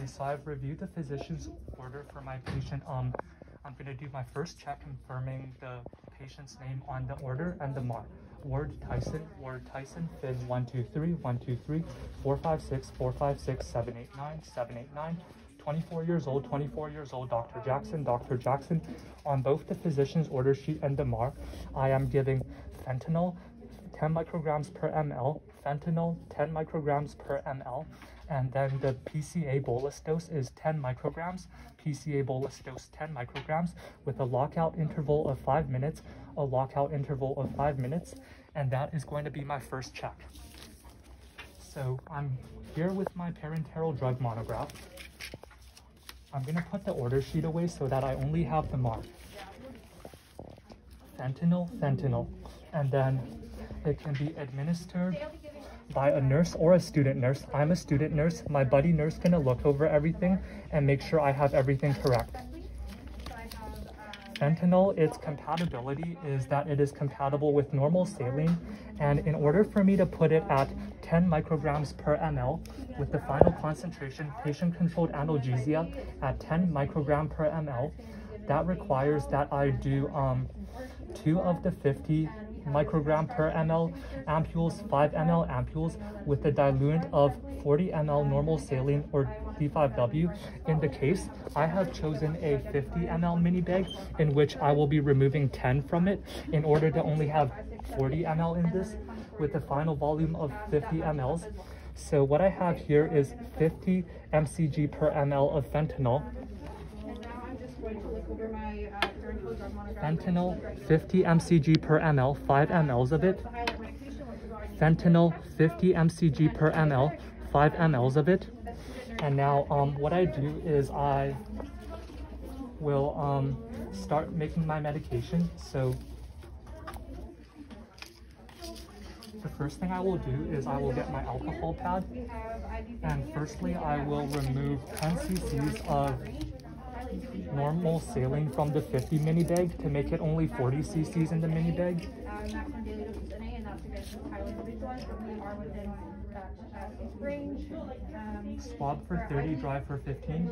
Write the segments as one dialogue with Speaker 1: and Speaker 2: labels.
Speaker 1: so I've reviewed the physician's order for my patient. I'm going to do my first check confirming the patient's name on the order and the mark. Ward Tyson, Finn 123, 123, 456, 456, 789, 789, 24 years old, Dr. Jackson. On both the physician's order sheet and the MAR, I am giving fentanyl 10 micrograms per ml, fentanyl 10 micrograms per ml, and then the PCA bolus dose is 10 micrograms, PCA bolus dose 10 micrograms with a lockout interval of 5 minutes, and that is going to be my first check. So I'm here with my parenteral drug monograph. I'm going to put the order sheet away so that I only have the mark. Fentanyl, and then it can be administered by a nurse or a student nurse. I'm a student nurse. My buddy nurse is going to look over everything and make sure I have everything correct. Fentanyl, its compatibility is that it is compatible with normal saline, and in order for me to put it at 10 micrograms per ml with the final concentration, patient-controlled analgesia at 10 microgram per ml, that requires that I do 2 of the 50 microgram per ml ampules, 5 ml ampules with a diluent of 40 ml normal saline or D5W. In the case, I have chosen a 50 ml mini bag in which I will be removing 10 from it in order to only have 40 ml in this with a final volume of 50 mLs. So what I have here is 50 mcg per ml of fentanyl. Fentanyl, 50 mcg per ml, 5 mLs of it. Fentanyl, 50 mcg per ml, 5 mLs of it. And now what I do is I will start making my medication. So the first thing I will do is I will get my alcohol pad, and firstly I will remove 10 cc's of normal saline from the 50 mini bag to make it only 40 cc's in the mini bag. Swab for 30, dry for 15.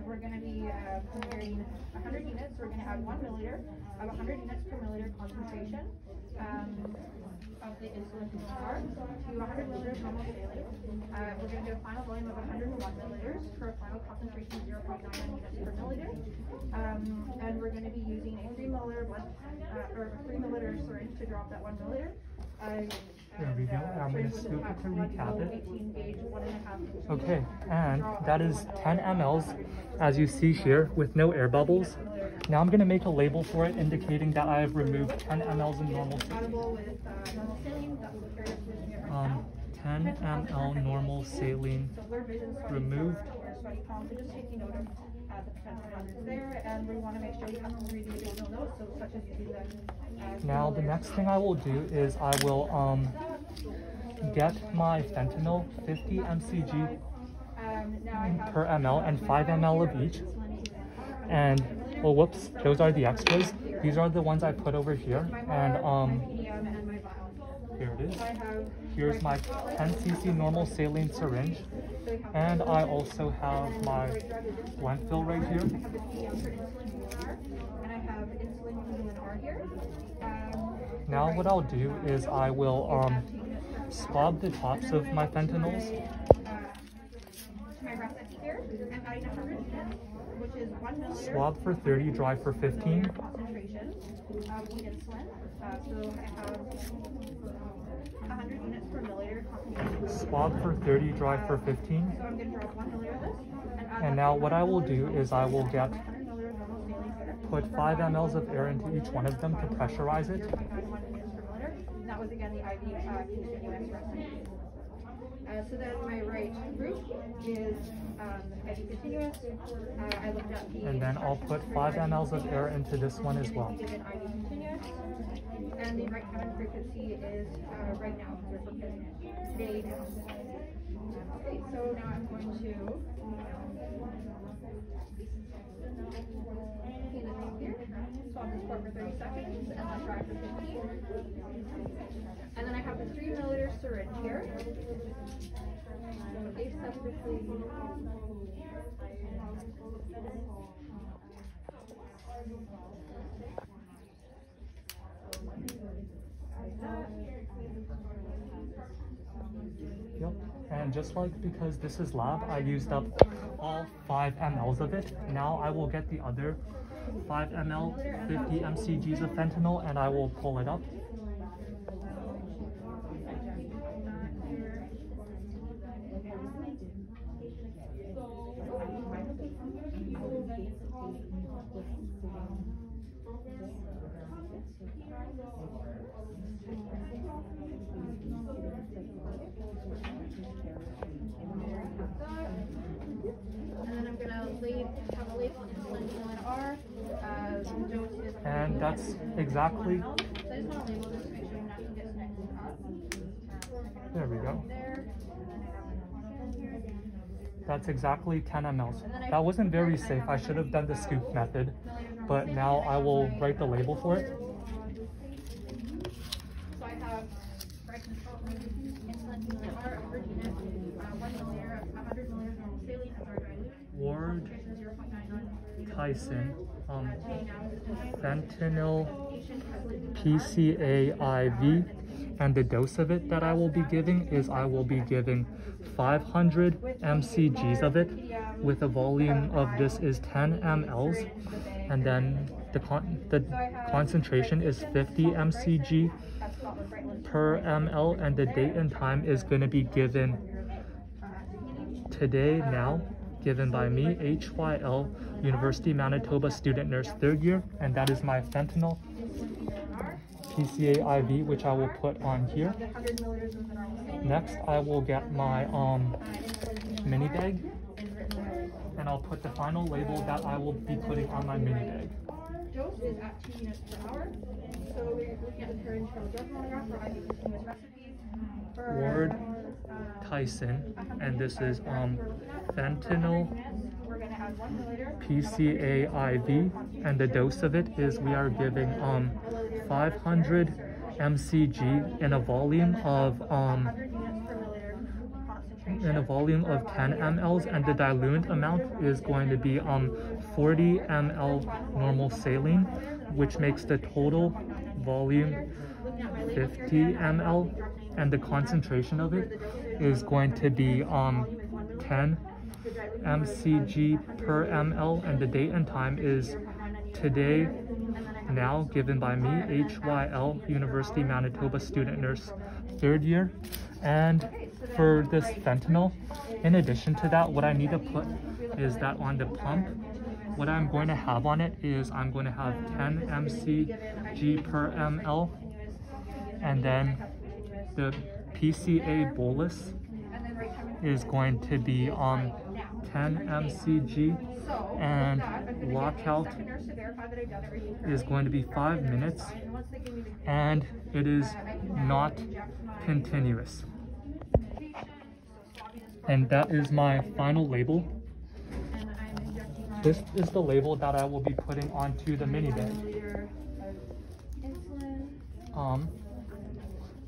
Speaker 2: We're going to be comparing 100 units. We're going to add 1 milliliter of 100 units per milliliter concentration of the insulin PCR to 100 milliliters normal saline. We're going to do a final volume of 101 milliliters for a final concentration of 0.99 units per milliliter. And we're going to be using a 3 milliliter syringe to drop that 1 milliliter.
Speaker 1: There we go. I'm going to scoop it to recap it. Okay, and that is 10 mLs, as you see here, with no air bubbles. Now I'm going to make a label for it indicating that I have removed 10 mLs in normal saline. 10 ml normal saline removed. Now the next thing I will do is I will get my fentanyl, 50 mcg per ml and 5 ml of each. And well, whoops, those are the extras. These are the ones I put over here. And here it is. Here's my 10 cc normal saline syringe. And I also have my blunt fill right here. Now what I'll do is I will swab the tops of my fentanyls. Swab for 30, dry for 15. Swab for 30, dry for 15. And now what I will do is I will put 5 mLs of air into each one of them to pressurize it.
Speaker 2: That was again the IV continuous recipe. So then my right group is IV continuous. I looked at the
Speaker 1: and then I'll put 5 mLs of air into this one as well.
Speaker 2: And the right cabin frequency is right now, because we're today now. Okay, so now I'm going to swab this port for 30 seconds and then dry for 15. And then I have the 3 milliliter syringe here. Okay,
Speaker 1: Yep. And just like because this is lab, I used up all 5 mLs of it. Now I will get the other 5 ml, 50 mcgs of fentanyl, and I will pull it up. And that's exactly, there we go. That's exactly 10 mLs. That wasn't very safe. I should have done the scoop method, but now I will write the label for it.
Speaker 2: So I have insulin R, 100 units, 1 milliliter, 100 milliliters normal saline as our dilute.
Speaker 1: Ward, Tyson, fentanyl, PCA IV, and the dose of it that I will be giving is I will be giving 500 mcgs of it with a volume of this is 10 mLs, and then the concentration is 50 mcg per ml, and the date and time is going to be given today, now, given by me, HYL, University of Manitoba student nurse 3rd year, and that is my fentanyl PCA IV, which I will put on here. Next, I will get my mini bag, and I'll put the final label that I will be putting on my mini bag.
Speaker 2: Dose is at 2 units per hour. So we're looking at the parenteral drug monograph for IV continuous recipes.
Speaker 1: Ward, Tyson, and this is fentanyl PCA IV, and the dose of it is we are giving 500 mcg in a volume of 10 mLs, and the diluent amount is going to be 40 ml normal saline, which makes the total volume 50 ml, and the concentration of it is going to be 10 mcg per ml, and the date and time is today, now, given by me, HYL, University of Manitoba student nurse 3rd year. And for this fentanyl, in addition to that, what I need to put is that on the pump, what I'm going to have on it is I'm going to have 10 mcg per ml, and then the PCA bolus is going to be 10 mcg, and lockout is going to be 5 minutes, and it is not continuous. And that is my final label. This is the label that I will be putting onto the mini bag.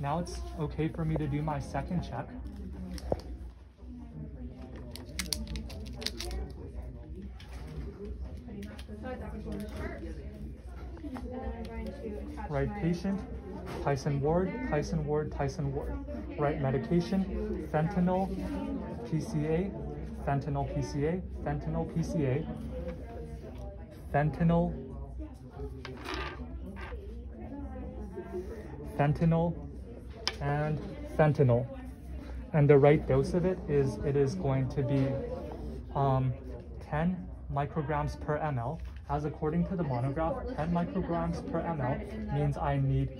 Speaker 1: Now it's okay for me to do my second check. Right patient, Tyson Ward, Tyson Ward, Tyson Ward. Right medication, fentanyl, PCA, fentanyl PCA, fentanyl PCA, fentanyl, fentanyl, and fentanyl. And the right dose of it is going to be 10 micrograms per ml. As according to the monograph, 10 micrograms per ml means I need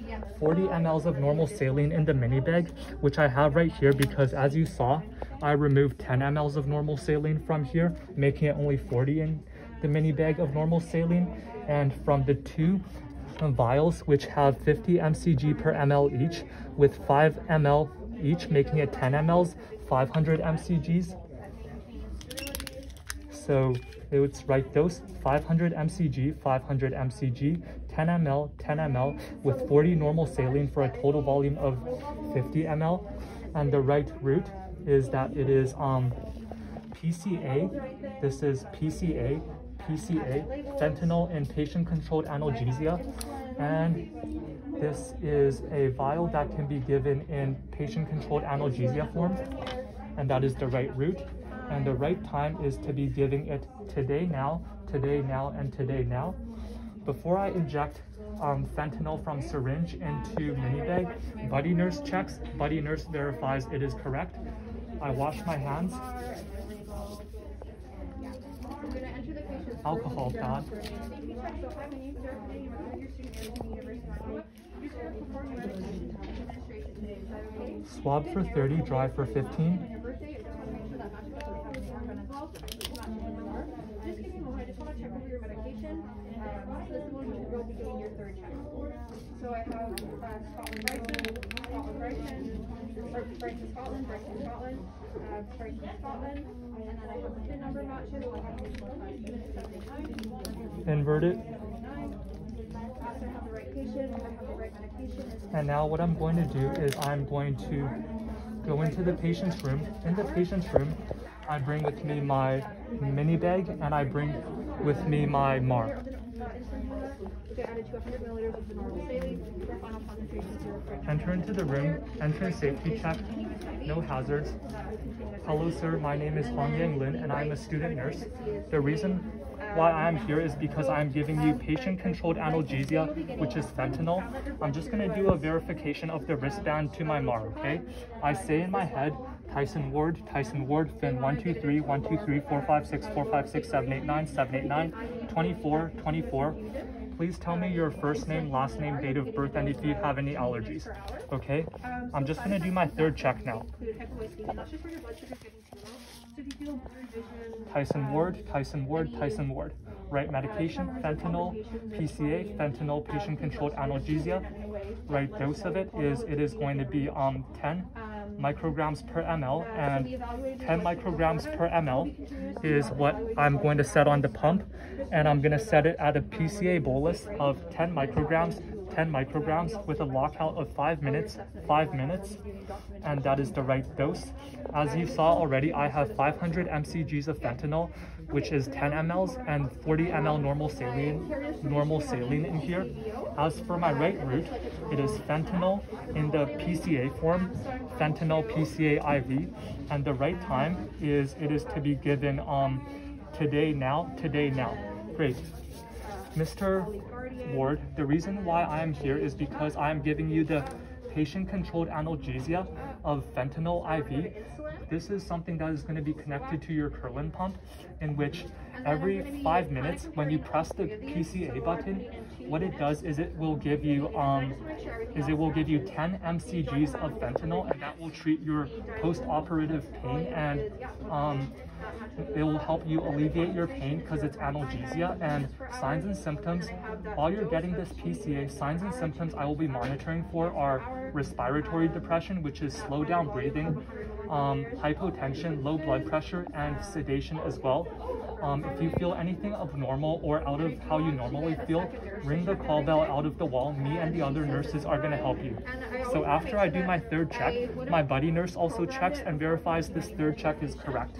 Speaker 1: 40 mLs of normal saline in the mini bag, which I have right here because, as you saw, I removed 10 mLs of normal saline from here, making it only 40 in the mini bag of normal saline. And from the 2 vials, which have 50 mcg per ml each, with 5 ml each, making it 10 mLs, 500 mcgs. So it's right dose, 500 mcg, 500 mcg, 10 ml, 10 ml, with 40 normal saline for a total volume of 50 ml. And the right route is that it is PCA. This is PCA, fentanyl in patient-controlled analgesia, and this is a vial that can be given in patient-controlled analgesia form, and that is the right route. And the right time is to be giving it today, now, and today, now. Before I inject fentanyl from syringe into mini bag, buddy nurse checks, buddy nurse verifies it is correct. I wash my hands. Alcohol pad. Swab for 30, dry for 15.
Speaker 2: Just give me a moment, I just want to check over your medication. This is when you will be getting your third check. So I have Scotland Bryson, Bryson Scotland, Bryson Scotland, and then I have the PIN number matches. I have
Speaker 1: Invert it.
Speaker 2: I have the right patient, I have the right medication.
Speaker 1: And now what I'm going to do is I'm going to go into the patient's room. In the patient's room, I bring with me my mini bag and I bring with me my MAR. Enter into the room, entrance safety check, no hazards. Hello sir, my name is HongYang Lin and I'm a student nurse. The reason why I'm here is because I'm giving you patient-controlled analgesia, which is fentanyl. I'm just going to do a verification of the wristband to my MAR, okay? I say in my head, Tyson Ward, Finn 123, 123, 456, 456, 789, 789, 24, 24. Please tell me your first name, last name, date of birth, and if you have any allergies, okay? I'm just going to do my third check now. Tyson Ward. Right medication, fentanyl, PCA, fentanyl patient-controlled analgesia. Right dose of it is going to be 10 micrograms per ml, and 10 micrograms per ml is what I'm going to set on the pump, and I'm going to set it at a PCA bolus of 10 micrograms with a lockout of 5 minutes, and that is the right dose. As you saw already, I have 500 mcgs of fentanyl, which is 10 mLs, and 40 ml normal saline in here. As for my right route, it is fentanyl in the PCA form, fentanyl PCA IV, and the right time is to be given today, now. Great. Mr. Ward, the reason why I am here is because I am giving you the patient-controlled analgesia of fentanyl IV. This is something that is going to be connected to your Curlin pump, in which every 5 minutes when you press the PCA button, what it does is it will give you 10 mcgs of fentanyl, and that will treat your post-operative pain, and it will help you alleviate your pain because it's analgesia. And signs and symptoms, while you're getting this PCA, signs and symptoms I will be monitoring for are respiratory depression, which is slow down breathing, hypotension, low blood pressure, and sedation as well. If you feel anything abnormal or out of how you normally feel, ring the call bell out of the wall. Me and the other nurses are going to help you. So after I do my third check, my buddy nurse also checks and verifies this third check is correct.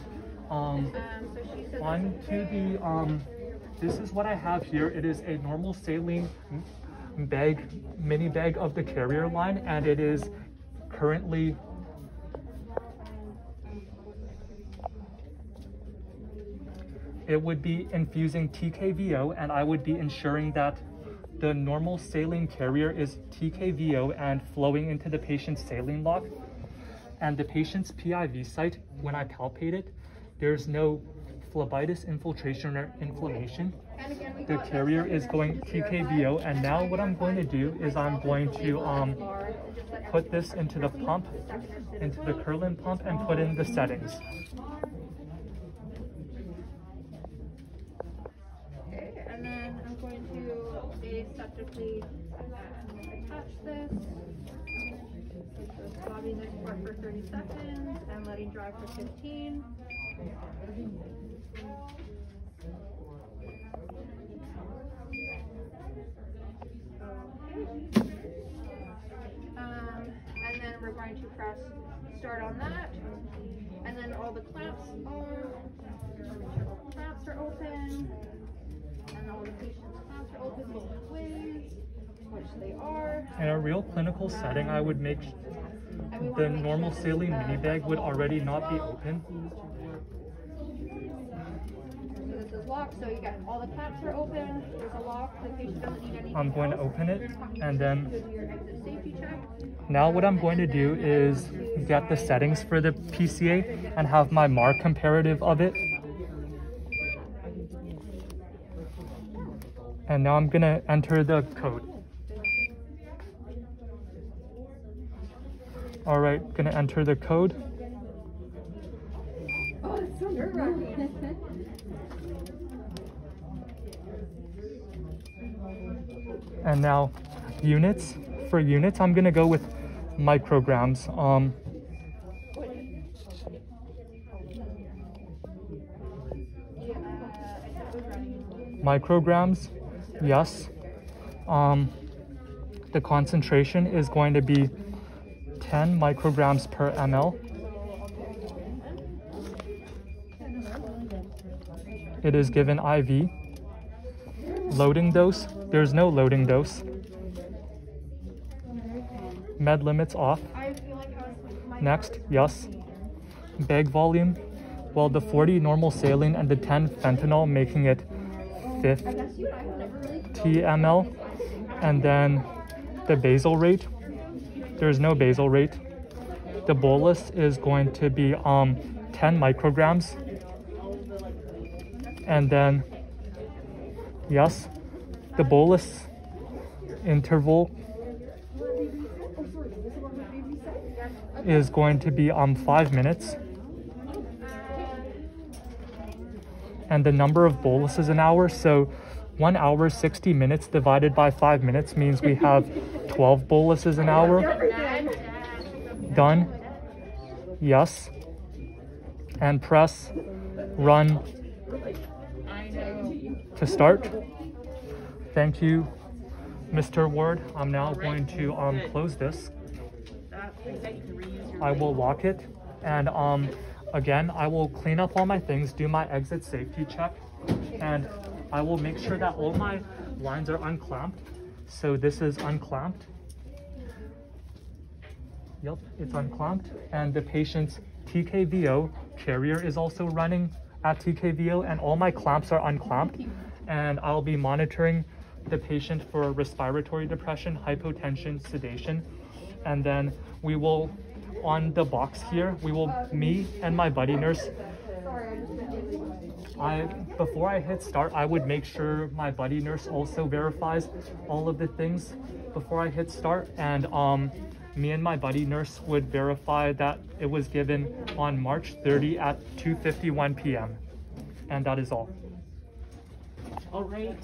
Speaker 1: This is what I have here. It is a normal saline bag, mini bag of the carrier line, and it is currently it would be infusing TKVO, and I would be ensuring that the normal saline carrier is TKVO and flowing into the patient's saline lock. And the patient's PIV site, when I palpate it, there's no phlebitis, infiltration, or inflammation. The carrier is going TKVO, and now what I'm going to do is I'm going to put this into the pump, into the Curlin pump, and put in the settings.
Speaker 2: Okay, and then I'm going to aseptically attach this. Swabbing this part for 30 seconds and letting dry for 15. And then we're going to press start on that. And then all the clamps are open. And all the patient's clamps are open both ways, which they are.
Speaker 1: In a real clinical setting, I would make the normal saline mini bag would already not be open.
Speaker 2: So this is locked, so you got all the clamps are open. There's a lock. The patient doesn't need anything.
Speaker 1: I'm going to open it, and then
Speaker 2: Do your exit safety check.
Speaker 1: now what I'm going to do is get the settings for the PCA and have my MAR comparative of it. And now I'm gonna enter the code. All right, gonna enter the code.
Speaker 2: Oh, it's so nerve-wracking.
Speaker 1: And now units. For units, I'm gonna go with micrograms. Micrograms, yes. The concentration is going to be 10 micrograms per ml. It is given IV. Loading dose, there's no loading dose. Med limits off. Next, yes. Bag volume, well, the 40 normal saline and the 10 fentanyl, making it 50 ml. And then the basal rate, there's no basal rate. The bolus is going to be 10 micrograms. And then, yes, the bolus interval is going to be 5 minutes. And the number of boluses an hour, so 1 hour 60 minutes divided by 5 minutes means we have 12 boluses an hour. Done. Yes. And press run to start. Thank you, Mr. Ward. I'm now going to close this. I will lock it, and again, I will clean up all my things, do my exit safety check, and I will make sure that all my lines are unclamped. So this is unclamped. Yep, it's unclamped. And the patient's TKVO carrier is also running at TKVO, and all my clamps are unclamped. And I'll be monitoring the patient for respiratory depression, hypotension, sedation. And then we will, on the box here, me and my buddy nurse, before I hit start, I would make sure my buddy nurse also verifies all of the things before I hit start. And me and my buddy nurse would verify that it was given on March 30 at 2:51 p.m. And that is all.
Speaker 3: All right.